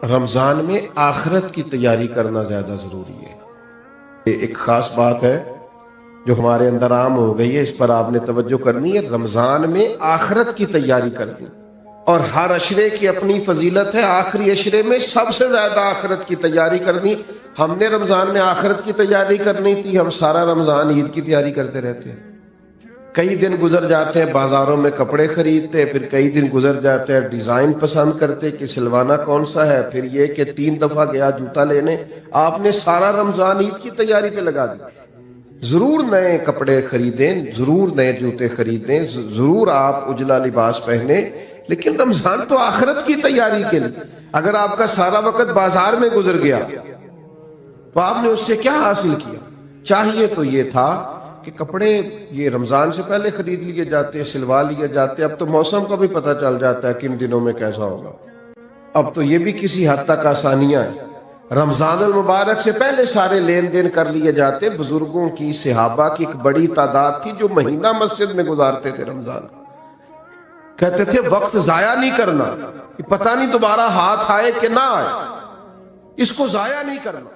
رمضان میں آخرت کی تیاری کرنا زیادہ ضروری ہے۔ یہ ایک خاص بات ہے جو ہمارے اندر عام ہو گئی ہے، اس پر آپ نے توجہ کرنی ہے۔ رمضان میں آخرت کی تیاری کرنی، اور ہر عشرے کی اپنی فضیلت ہے، آخری عشرے میں سب سے زیادہ آخرت کی تیاری کرنی۔ ہم نے رمضان میں آخرت کی تیاری کرنی تھی، ہم سارا رمضان عید کی تیاری کرتے رہتے ہیں۔ کئی دن گزر جاتے ہیں بازاروں میں کپڑے خریدتے، پھر کئی دن گزر جاتے ہیں ڈیزائن پسند کرتے کہ سلوانا کون سا ہے، پھر یہ کہ 3 دفعہ گیا جوتا لینے۔ آپ نے سارا رمضان عید کی تیاری پہ لگا دی۔ ضرور نئے کپڑے خریدیں، ضرور نئے جوتے خریدیں، ضرور آپ اجلا لباس پہنیں، لیکن رمضان تو آخرت کی تیاری کے لیے۔ اگر آپ کا سارا وقت بازار میں گزر گیا تو آپ نے اس سے کیا حاصل کیا؟ چاہیے تو یہ تھا کہ کپڑے یہ رمضان سے پہلے خرید لیے جاتے، سلوا لیے جاتے۔ اب تو موسم کا بھی پتہ چل جاتا ہے کن دنوں میں کیسا ہوگا۔ اب تو یہ بھی کسی حد تک آسانیاں ہیں۔ رمضان المبارک سے پہلے سارے لین دین کر لیے جاتے۔ بزرگوں کی، صحابہ کی ایک بڑی تعداد تھی جو مہینہ مسجد میں گزارتے تھے رمضان۔ کہتے تھے وقت ضائع نہیں کرنا، پتہ نہیں دوبارہ ہاتھ آئے کہ نہ آئے، اس کو ضائع نہیں کرنا۔